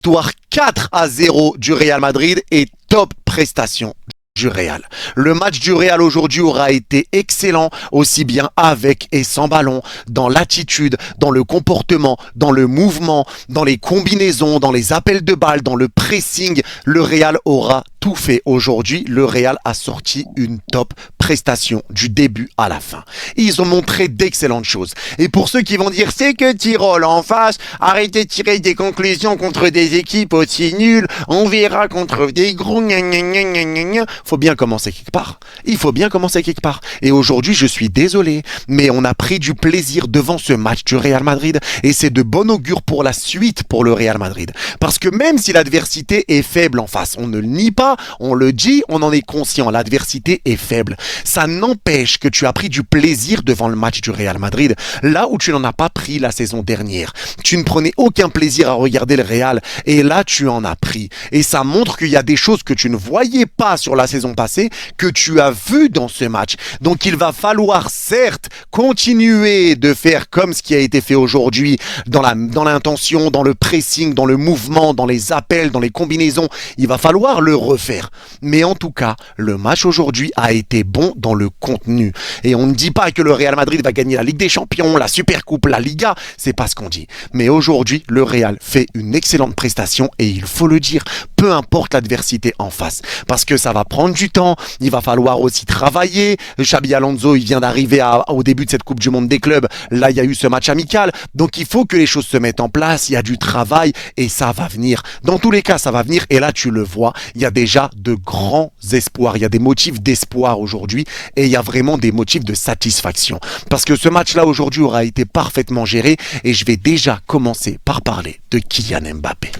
Victoire 4-0 du Real Madrid et top prestation du Real. Le match du Real aujourd'hui aura été excellent, aussi bien avec et sans ballon, dans l'attitude, dans le comportement, dans le mouvement, dans les combinaisons, dans les appels de balles, dans le pressing. Le Real aura tout fait aujourd'hui. Le Real a sorti une top prestation du début à la fin. Ils ont montré d'excellentes choses. Et pour ceux qui vont dire c'est que Tirol en face, arrêtez de tirer des conclusions contre des équipes aussi nulles, on verra contre des gros gna gna gna gna gna gna. Faut bien commencer quelque part. Il faut bien commencer quelque part. Et aujourd'hui, je suis désolé, mais on a pris du plaisir devant ce match du Real Madrid et c'est de bon augure pour la suite pour le Real Madrid. Parce que même si l'adversité est faible en face, on ne le nie pas, on le dit, on en est conscient, l'adversité est faible. Ça n'empêche que tu as pris du plaisir devant le match du Real Madrid, là où tu n'en as pas pris la saison dernière. Tu ne prenais aucun plaisir à regarder le Real et là tu en as pris. Et ça montre qu'il y a des choses que tu ne voyais pas sur la saison passée que tu as vu dans ce match. Donc il va falloir certes continuer de faire comme ce qui a été fait aujourd'hui dans l'intention, dans le pressing, dans le mouvement, dans les appels, dans les combinaisons. Il va falloir le refaire. Mais en tout cas, le match aujourd'hui a été bon dans le contenu. Et on ne dit pas que le Real Madrid va gagner la Ligue des Champions, la Supercoupe, la Liga. C'est pas ce qu'on dit. Mais aujourd'hui, le Real fait une excellente prestation et il faut le dire, peu importe l'adversité en face. Parce que ça va prendre du temps, il va falloir aussi travailler. Xabi Alonso, il vient d'arriver au début de cette Coupe du Monde des clubs. Là, il y a eu ce match amical. Donc, il faut que les choses se mettent en place. Il y a du travail et ça va venir. Dans tous les cas, ça va venir. Et là, tu le vois, il y a déjà de grands espoirs. Il y a des motifs d'espoir aujourd'hui et il y a vraiment des motifs de satisfaction. Parce que ce match-là, aujourd'hui, aura été parfaitement géré et je vais déjà commencer par parler de Kylian Mbappé.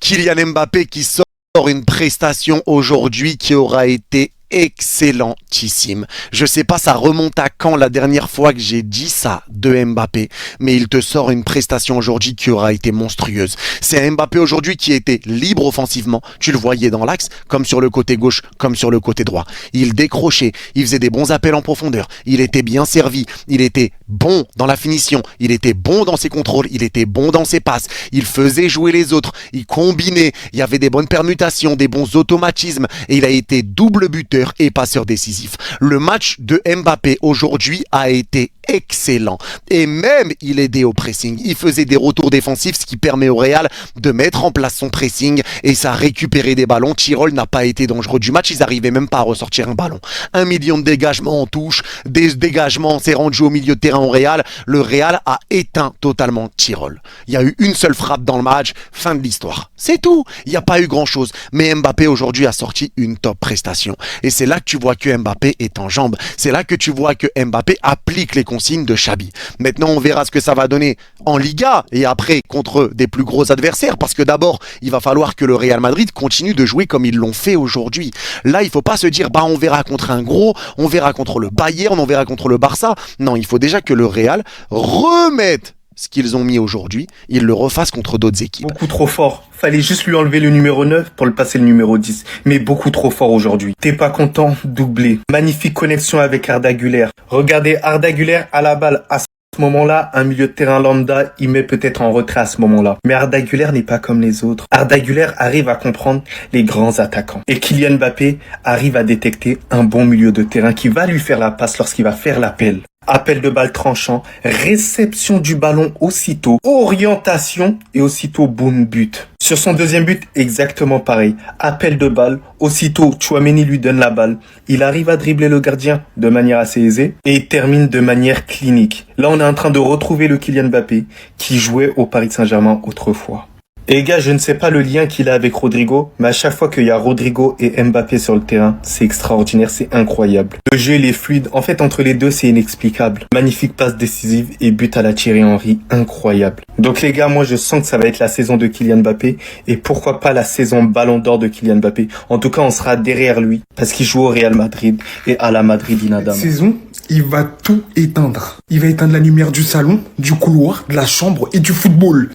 Kylian Mbappé qui sort une prestation aujourd'hui qui aura été excellentissime. Je sais pas, ça remonte à quand la dernière fois que j'ai dit ça de Mbappé, mais il te sort une prestation aujourd'hui qui aura été monstrueuse. C'est un Mbappé aujourd'hui qui était libre offensivement. Tu le voyais dans l'axe, comme sur le côté gauche, comme sur le côté droit. Il décrochait, il faisait des bons appels en profondeur. Il était bien servi, il était bon dans la finition, il était bon dans ses contrôles, il était bon dans ses passes. Il faisait jouer les autres, il combinait, il y avait des bonnes permutations, des bons automatismes et il a été double buteur et passeur décisif. Le match de Mbappé aujourd'hui a été excellent et même il aidait au pressing. Il faisait des retours défensifs, ce qui permet au Real de mettre en place son pressing et ça a récupéré des ballons. Tirol n'a pas été dangereux du match, ils n'arrivaient même pas à ressortir un ballon. 1 million de dégagements en touche, des dégagements, c'est rendu au milieu de terrain au Real. Le Real a éteint totalement Tirol. Il y a eu une seule frappe dans le match, fin de l'histoire. C'est tout, il n'y a pas eu grand chose. Mais Mbappé aujourd'hui a sorti une top prestation. Et c'est là que tu vois que Mbappé est en jambes. C'est là que tu vois que Mbappé applique les consignes de Xabi. Maintenant, on verra ce que ça va donner en Liga et après contre des plus gros adversaires. Parce que d'abord, il va falloir que le Real Madrid continue de jouer comme ils l'ont fait aujourd'hui. Là, il ne faut pas se dire, on verra contre un gros, on verra contre le Bayern, on verra contre le Barça. Non, il faut déjà que le Real remette ce qu'ils ont mis aujourd'hui, ils le refassent contre d'autres équipes. Beaucoup trop fort. Fallait juste lui enlever le numéro 9 pour le passer le numéro 10. Mais beaucoup trop fort aujourd'hui. T'es pas content? Doublé. Magnifique connexion avec Arda Güler. Regardez Arda Güler à la balle. À ce moment-là, un milieu de terrain lambda, il met peut-être en retrait à ce moment-là. Mais Arda Güler n'est pas comme les autres. Arda Güler arrive à comprendre les grands attaquants. Et Kylian Mbappé arrive à détecter un bon milieu de terrain qui va lui faire la passe lorsqu'il va faire l'appel. Appel de balle tranchant, réception du ballon aussitôt, orientation et aussitôt boum but. Sur son deuxième but, exactement pareil. Appel de balle, aussitôt Tchouaméni lui donne la balle. Il arrive à dribbler le gardien de manière assez aisée et il termine de manière clinique. Là, on est en train de retrouver le Kylian Mbappé qui jouait au Paris Saint-Germain autrefois. Et gars, je ne sais pas le lien qu'il a avec Rodrigo, mais à chaque fois qu'il y a Rodrigo et Mbappé sur le terrain, c'est extraordinaire, c'est incroyable. Le jeu, il est fluide. En fait, entre les deux, c'est inexplicable. Magnifique passe décisive et but à la Thierry Henry, incroyable. Donc les gars, moi je sens que ça va être la saison de Kylian Mbappé et pourquoi pas la saison Ballon d'Or de Kylian Mbappé. En tout cas, on sera derrière lui parce qu'il joue au Real Madrid et à la Madridina Dama. Cette saison, il va tout éteindre. Il va éteindre la lumière du salon, du couloir, de la chambre et du football.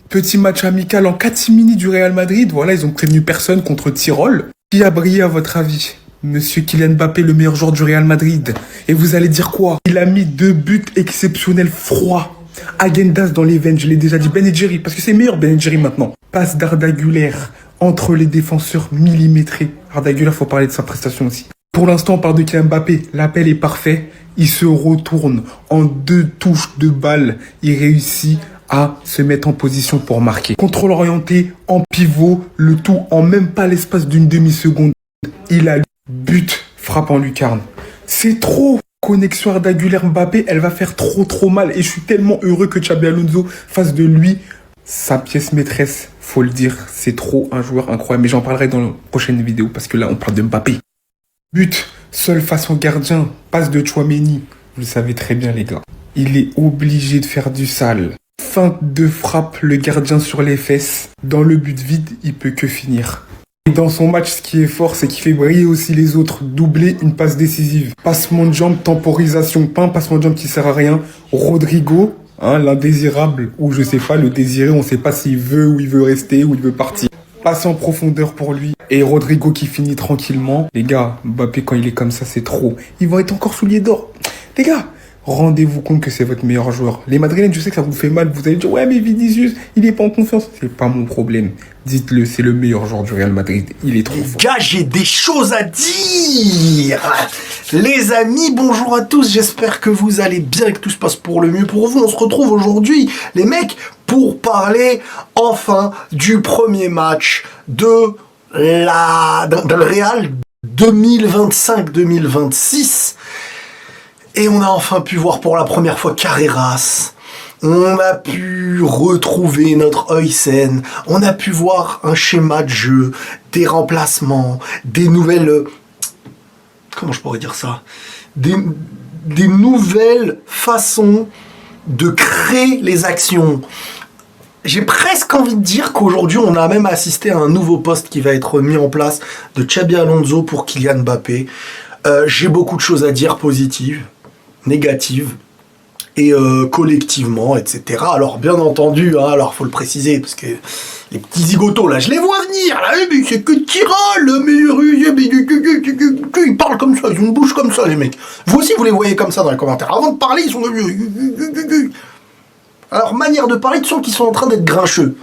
Petit match amical en catimini du Real Madrid. Voilà, ils ont prévenu personne contre Tirol. Qui a brillé à votre avis? Monsieur Kylian Mbappé, le meilleur joueur du Real Madrid. Et vous allez dire quoi? Il a mis 2 buts exceptionnels froids. Agendas dans l'event, je l'ai déjà dit, Ben Jerry, parce que c'est meilleur Ben Jerry maintenant. Passe d'Arda Güler entre les défenseurs millimétrés. Arda Güler, faut parler de sa prestation aussi. Pour l'instant, on parle de Kylian Mbappé. L'appel est parfait. Il se retourne en 2 touches de balle. Il réussit à se mettre en position pour marquer. Contrôle orienté, en pivot, le tout en même pas l'espace d'une demi-seconde. Il a but, frappe en lucarne. C'est trop. Connexion Arda Güler Mbappé, elle va faire trop mal. Et je suis tellement heureux que Xabi Alonso fasse de lui sa pièce maîtresse. Faut le dire, c'est trop un joueur incroyable. Mais j'en parlerai dans la prochaine vidéo parce que là, on parle de Mbappé. But, seul face au gardien, passe de Tchouaméni. Vous le savez très bien, les gars. Il est obligé de faire du sale. Feinte de frappe, le gardien sur les fesses. Dans le but vide, il peut que finir. Et dans son match, ce qui est fort, c'est qu'il fait briller aussi les autres. Doubler une passe décisive. Passement de jambe, temporisation. Pas un passement de jambe qui sert à rien. Rodrigo, l'indésirable, ou je sais pas, le désiré, on sait pas s'il veut ou il veut rester ou il veut partir. Passe en profondeur pour lui. Et Rodrigo qui finit tranquillement. Les gars, Mbappé quand il est comme ça, c'est trop. Ils vont être encore souliers d'or. Les gars, rendez-vous compte que c'est votre meilleur joueur. Les Madrilènes, je sais que ça vous fait mal. Vous allez dire, ouais, mais Vinicius, il est pas en confiance. C'est pas mon problème. Dites-le, c'est le meilleur joueur du Real Madrid. Il est trop fort. Les gars, j'ai des choses à dire. Les amis, bonjour à tous. J'espère que vous allez bien et que tout se passe pour le mieux pour vous. On se retrouve aujourd'hui, les mecs, pour parler enfin du premier match de le Real 2025-2026. Et on a enfin pu voir pour la première fois Carreras. On a pu retrouver notre Huysen. On a pu voir un schéma de jeu, des remplacements, des nouvelles... Comment je pourrais dire ça ? Des nouvelles façons de créer les actions. J'ai presque envie de dire qu'aujourd'hui, on a même assisté à un nouveau poste qui va être mis en place de Xabi Alonso pour Kylian Mbappé. J'ai beaucoup de choses à dire positives, négatives et collectivement, etc. Alors, bien entendu, alors faut le préciser, parce que les petits zigotos, là, je les vois venir, là, mais c'est que Tyrol, mais ils parlent comme ça, ils ont une bouche comme ça, les mecs. Vous aussi, vous les voyez comme ça dans les commentaires. Avant de parler, ils sont... Alors, manière de parler, tu sens qu'ils sont en train d'être grincheux.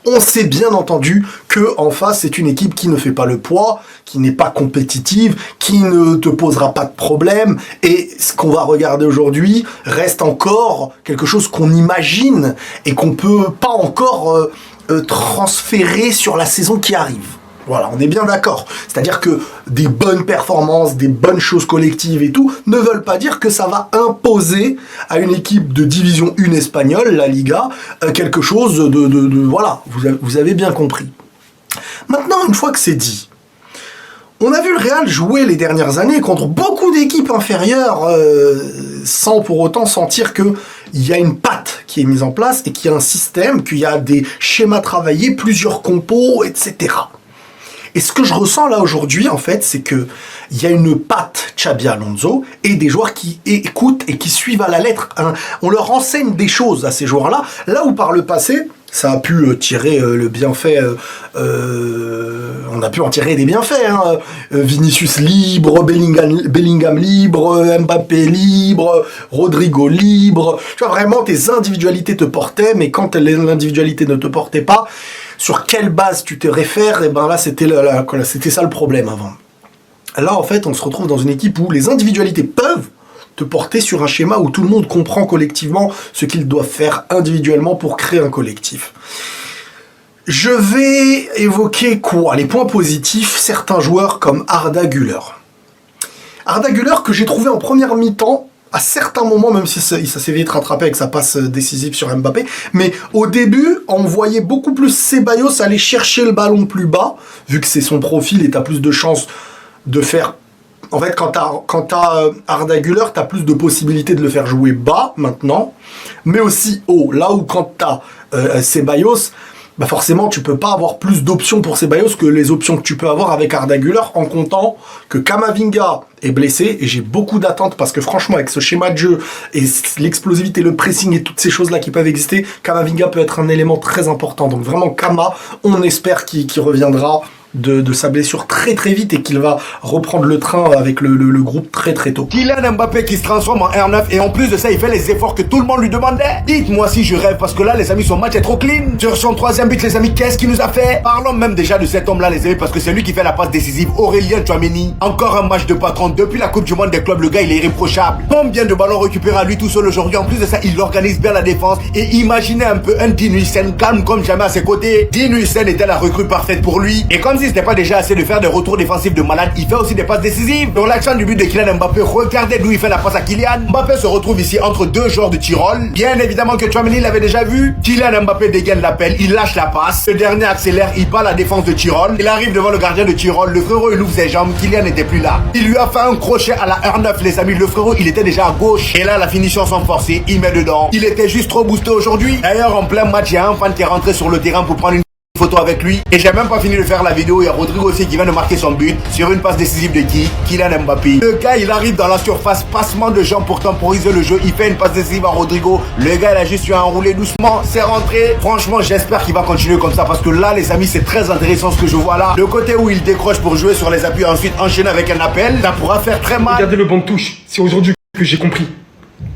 On sait bien entendu que en face, c'est une équipe qui ne fait pas le poids, qui n'est pas compétitive, qui ne te posera pas de problème. Et ce qu'on va regarder aujourd'hui reste encore quelque chose qu'on imagine et qu'on peut pas encore transférer sur la saison qui arrive. Voilà, on est bien d'accord. C'est-à-dire que des bonnes performances, des bonnes choses collectives et tout, ne veulent pas dire que ça va imposer à une équipe de division 1 espagnole, la Liga, quelque chose de voilà, vous avez bien compris. Maintenant, une fois que c'est dit, on a vu le Real jouer les dernières années contre beaucoup d'équipes inférieures, sans pour autant sentir que il y a une patte qui est mise en place et qu'il y a un système, qu'il y a des schémas travaillés, plusieurs compos, etc. Et ce que je ressens là aujourd'hui, en fait, c'est que il y a une patte Xabi Alonso et des joueurs qui écoutent et qui suivent à la lettre. On leur enseigne des choses à ces joueurs-là, là où par le passé, ça a pu tirer le bienfait, on a pu en tirer des bienfaits. Vinicius libre, Bellingham libre, Mbappé libre, Rodrigo libre. Tu vois, vraiment, tes individualités te portaient, mais quand l'individualité ne te portait pas, sur quelle base tu te réfères, et ben là, c'était ça le problème avant. Là, en fait, on se retrouve dans une équipe où les individualités peuvent te porter sur un schéma où tout le monde comprend collectivement ce qu'ils doivent faire individuellement pour créer un collectif. Je vais évoquer quoi ? Les points positifs, certains joueurs comme Arda Güler. Arda Güler que j'ai trouvé en première mi-temps, à certains moments, même si ça s'est vite rattrapé avec sa passe décisive sur Mbappé, mais au début, on voyait beaucoup plus Ceballos aller chercher le ballon plus bas, vu que c'est son profil et t'as plus de chances de faire... En fait, quand t'as Arda Güler, t'as plus de possibilités de le faire jouer bas, maintenant, mais aussi haut. Là où quand t'as Ceballos, bah forcément, tu peux pas avoir plus d'options pour Ceballos que les options que tu peux avoir avec Arda Güler, en comptant que Camavinga est blessé et j'ai beaucoup d'attentes parce que franchement, avec ce schéma de jeu et l'explosivité, le pressing et toutes ces choses-là qui peuvent exister, Kamavinga peut être un élément très important. Donc vraiment, Kama, on espère qu'il reviendra de sa blessure très très vite et qu'il va reprendre le train avec le groupe très très tôt. Kylian Mbappé qui se transforme en R9 et en plus de ça il fait les efforts que tout le monde lui demandait. Dites-moi si je rêve parce que là les amis son match est trop clean. Sur son 3e but les amis, qu'est-ce qu'il nous a fait? Parlons même déjà de cet homme là les amis parce que c'est lui qui fait la passe décisive, Aurélien Tchouaméni. Encore un match de patron depuis la Coupe du Monde des clubs, le gars il est irréprochable. Combien de ballons récupérés à lui tout seul aujourd'hui? En plus de ça il organise bien la défense et imaginez un peu un Dean Huijsen calme comme jamais à ses côtés. Dean Huijsen était la recrue parfaite pour lui et comme si c'était pas déjà assez de faire des retours défensifs de malade, il fait aussi des passes décisives. Dans l'action du but de Kylian Mbappé, regardez d'où il fait la passe à Kylian. Mbappé se retrouve ici entre deux joueurs de Tyrol. Bien évidemment que Tchouaméni l'avait déjà vu. Kylian Mbappé dégaine l'appel, il lâche la passe. Le dernier accélère, il bat la défense de Tyrol. Il arrive devant le gardien de Tyrol. Le frérot il ouvre ses jambes. Kylian n'était plus là. Il lui a fait un crochet à la R9 les amis. Le frérot il était déjà à gauche. Et là la finition sans forcer, il met dedans. Il était juste trop boosté aujourd'hui. D'ailleurs en plein match, il y a un fan qui est rentré sur le terrain pour prendre une photo avec lui et j'ai même pas fini de faire la vidéo. Il y a Rodrigo aussi qui vient de marquer son but sur une passe décisive de qui? Kylian Mbappé. Le gars il arrive dans la surface, passement de jambes pour temporiser le jeu, il fait une passe décisive à Rodrigo. Le gars il a juste eu un roulé doucement, c'est rentré. Franchement j'espère qu'il va continuer comme ça parce que là les amis c'est très intéressant ce que je vois là. Le côté où il décroche pour jouer sur les appuis ensuite enchaîner avec un appel, ça pourra faire très mal. Regardez le banc de touche, c'est aujourd'hui que j'ai compris.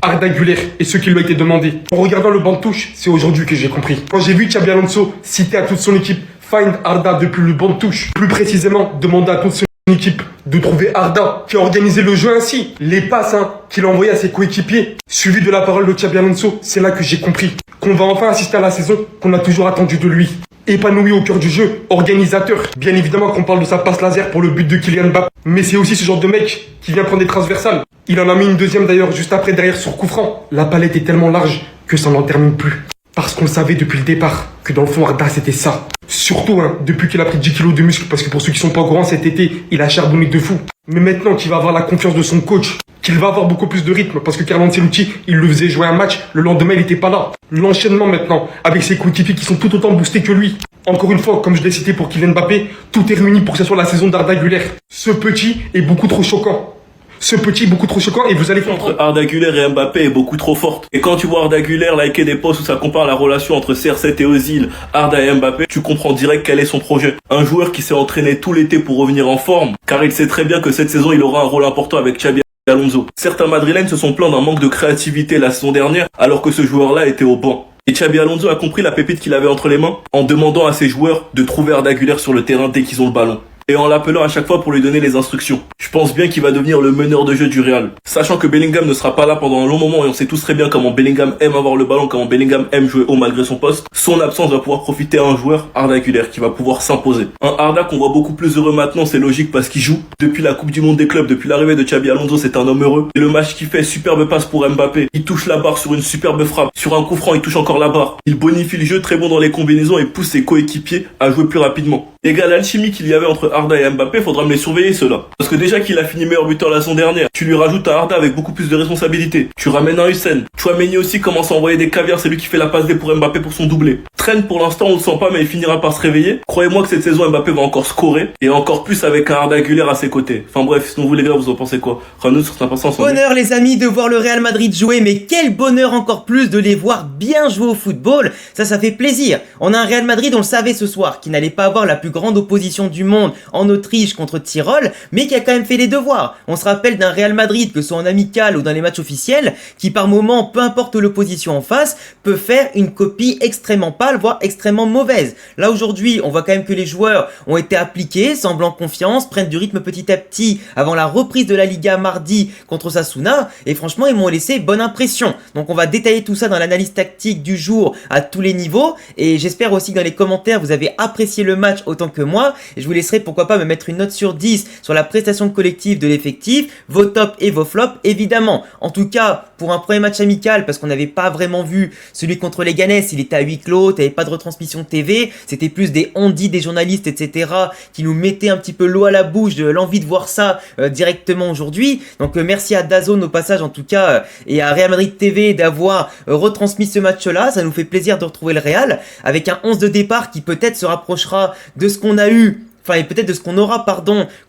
Arda Güler et ce qui lui a été demandé. En regardant le banc de touche, c'est aujourd'hui que j'ai compris. Quand j'ai vu Xabi Alonso citer à toute son équipe Find Arda depuis le banc de touche, plus précisément demander à toute son équipe de trouver Arda qui a organisé le jeu ainsi, les passes qu'il a envoyées à ses coéquipiers, suivi de la parole de Xabi Alonso, c'est là que j'ai compris qu'on va enfin assister à la saison qu'on a toujours attendu de lui. Épanoui au cœur du jeu, organisateur. Bien évidemment qu'on parle de sa passe laser pour le but de Kylian Mbappé, mais c'est aussi ce genre de mec qui vient prendre des transversales. Il en a mis une deuxième d'ailleurs juste après derrière sur coup franc. La palette est tellement large que ça n'en termine plus. Parce qu'on le savait depuis le départ que dans le fond Arda c'était ça. Surtout depuis qu'il a pris 10 kilos de muscle, parce que pour ceux qui sont pas au courant cet été il a charbonné de fou. Mais maintenant qu'il va avoir la confiance de son coach, qu'il va avoir beaucoup plus de rythme, parce que Carlo Ancelotti il le faisait jouer un match, le lendemain il était pas là. L'enchaînement maintenant avec ses coéquipiers qui sont tout autant boostés que lui. Encore une fois, comme je l'ai cité pour Kylian Mbappé, tout est réuni pour que ce soit la saison d'Arda Güler. Ce petit est beaucoup trop choquant. Ce petit est beaucoup trop choquant et vous allez comprendre. Entre Arda Güler et Mbappé est beaucoup trop forte. Et quand tu vois Arda Güler liker des posts où ça compare la relation entre CR7 et Ozil, Arda et Mbappé, tu comprends direct quel est son projet. Un joueur qui s'est entraîné tout l'été pour revenir en forme, car il sait très bien que cette saison il aura un rôle important avec Xabi Alonso. Certains madrilènes se sont plaints d'un manque de créativité la saison dernière, alors que ce joueur-là était au banc. Et Xabi Alonso a compris la pépite qu'il avait entre les mains en demandant à ses joueurs de trouver Arda Güler sur le terrain dès qu'ils ont le ballon. Et en l'appelant à chaque fois pour lui donner les instructions. Je pense bien qu'il va devenir le meneur de jeu du Real. Sachant que Bellingham ne sera pas là pendant un long moment et on sait tous très bien comment Bellingham aime avoir le ballon, comment Bellingham aime jouer haut malgré son poste. Son absence va pouvoir profiter à un joueur, Arda Güler, qui va pouvoir s'imposer. Un Arda qu'on voit beaucoup plus heureux maintenant, c'est logique parce qu'il joue. Depuis la Coupe du Monde des clubs, depuis l'arrivée de Xabi Alonso, c'est un homme heureux. Et le match qu'il fait, superbe passe pour Mbappé. Il touche la barre sur une superbe frappe. Sur un coup franc, il touche encore la barre. Il bonifie le jeu, très bon dans les combinaisons et pousse ses coéquipiers à jouer plus rapidement. Les gars, l'alchimie qu'il y avait entre Arda et Mbappé, faudra me les surveiller ceux-là. Parce que déjà qu'il a fini meilleur buteur la saison dernière, tu lui rajoutes un Arda avec beaucoup plus de responsabilités. Tu ramènes un Huijsen. Tchouaméni aussi commence à envoyer des caviars, c'est lui qui fait la passe D pour Mbappé pour son doublé. Trent pour l'instant on le sent pas mais il finira par se réveiller. Croyez-moi que cette saison Mbappé va encore scorer et encore plus avec un Arda Güler à ses côtés. Enfin bref, sinon vous les gars vous en pensez quoi? Ramenez sur sa passance. Bonheur les amis de voir le Real Madrid jouer, mais quel bonheur encore plus de les voir bien jouer au football. Ça fait plaisir. On a un Real Madrid, on le savait ce soir, qui n'allait pas avoir la plus grande opposition du monde en Autriche contre Tyrol, mais qui a quand même fait les devoirs. On se rappelle d'un Real Madrid, que ce soit en amical ou dans les matchs officiels, qui par moment, peu importe l'opposition en face, peut faire une copie extrêmement pâle, voire extrêmement mauvaise. Là aujourd'hui, on voit quand même que les joueurs ont été appliqués, semblant confiance, prennent du rythme petit à petit avant la reprise de la Liga mardi contre Osasuna, et franchement ils m'ont laissé bonne impression. Donc on va détailler tout ça dans l'analyse tactique du jour à tous les niveaux, et j'espère aussi que dans les commentaires vous avez apprécié le match autant que moi, et je vous laisserai pourquoi pas me mettre une note sur 10 sur la prestation collective de l'effectif, vos tops et vos flops évidemment. En tout cas, pour un premier match amical, parce qu'on n'avait pas vraiment vu celui contre les Ganes, il était à huis clos, t'avais pas de retransmission TV, c'était plus des on-dit des journalistes etc. qui nous mettaient un petit peu l'eau à la bouche de l'envie de voir ça directement aujourd'hui. Donc merci à DAZN au passage en tout cas et à Real Madrid TV d'avoir retransmis ce match-là. Ça nous fait plaisir de retrouver le Real avec un 11 de départ qui peut-être se rapprochera de ce qu'on a eu, enfin et peut-être de ce qu'on aura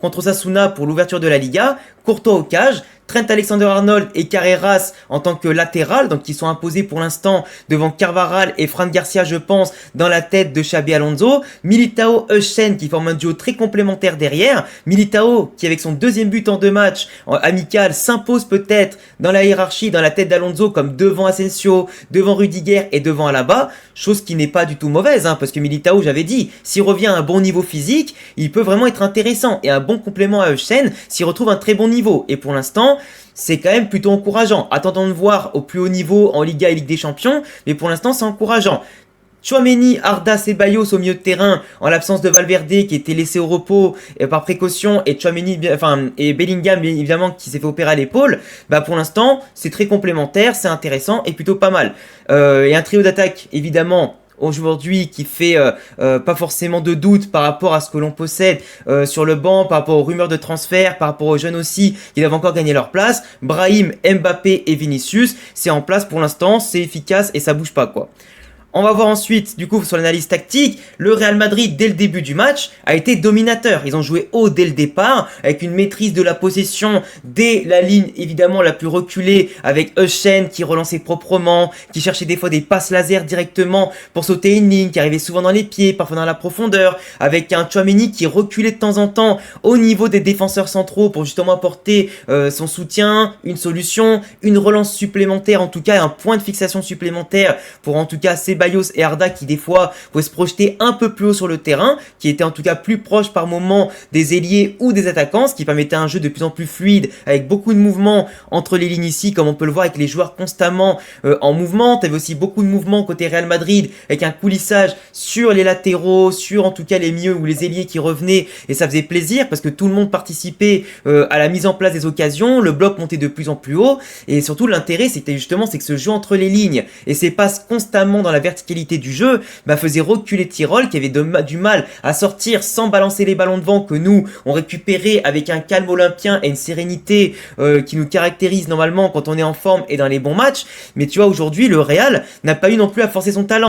contre Osasuna pour l'ouverture de la Liga, Courtois au cage, Trent Alexander-Arnold et Carreras en tant que latéral, donc qui sont imposés pour l'instant devant Carvajal et Fran Garcia, je pense, dans la tête de Xabi Alonso. Militao, Hutchinson qui forment un duo très complémentaire derrière. Militao qui avec son deuxième but en 2 matchs amical s'impose peut-être dans la hiérarchie, dans la tête d'Alonso comme devant Asensio, devant Rudiger et devant Alaba, chose qui n'est pas du tout mauvaise, parce que Militao, j'avais dit, s'il revient à un bon niveau physique, il peut vraiment être intéressant et un bon complément à Hutchinson s'il retrouve un très bon niveau. Et pour l'instant, c'est quand même plutôt encourageant. Attendons de voir au plus haut niveau en Liga et Ligue des Champions, mais pour l'instant c'est encourageant. Tchouaméni, Arda, Ceballos au milieu de terrain, en l'absence de Valverde qui était laissé au repos par précaution, et Tchouaméni, et Bellingham bien évidemment qui s'est fait opérer à l'épaule. Pour l'instant c'est très complémentaire, c'est intéressant et plutôt pas mal. Et un trio d'attaque évidemment aujourd'hui qui fait pas forcément de doute par rapport à ce que l'on possède sur le banc, par rapport aux rumeurs de transfert, par rapport aux jeunes aussi qui doivent encore gagner leur place. Brahim, Mbappé et Vinicius, c'est en place pour l'instant, c'est efficace et ça bouge pas quoi. On va voir ensuite, du coup, sur l'analyse tactique, le Real Madrid, dès le début du match, a été dominateur. Ils ont joué haut dès le départ, avec une maîtrise de la possession dès la ligne, évidemment, la plus reculée, avec Hutchinson qui relançait proprement, qui cherchait des fois des passes laser directement pour sauter une ligne, qui arrivait souvent dans les pieds, parfois dans la profondeur, avec un Tchouaméni qui reculait de temps en temps au niveau des défenseurs centraux pour justement apporter son soutien, une solution, une relance supplémentaire, en tout cas, un point de fixation supplémentaire pour, en tout cas, Ceballos et Arda qui des fois pouvaient se projeter un peu plus haut sur le terrain, qui étaient en tout cas plus proches par moment des ailiers ou des attaquants, ce qui permettait un jeu de plus en plus fluide avec beaucoup de mouvements entre les lignes ici, comme on peut le voir avec les joueurs constamment en mouvement. Tu avais aussi beaucoup de mouvements côté Real Madrid avec un coulissage sur les latéraux, sur en tout cas les milieux ou les ailiers qui revenaient, et ça faisait plaisir parce que tout le monde participait à la mise en place des occasions, le bloc montait de plus en plus haut, et surtout l'intérêt c'était justement c'est que ce jeu entre les lignes et ces passes constamment dans la verticalité du jeu faisait reculer Tyrol qui avait du mal à sortir sans balancer les ballons devant, que nous on récupérait avec un calme olympien et une sérénité qui nous caractérise normalement quand on est en forme et dans les bons matchs. Mais tu vois, aujourd'hui le Real n'a pas eu non plus à forcer son talent.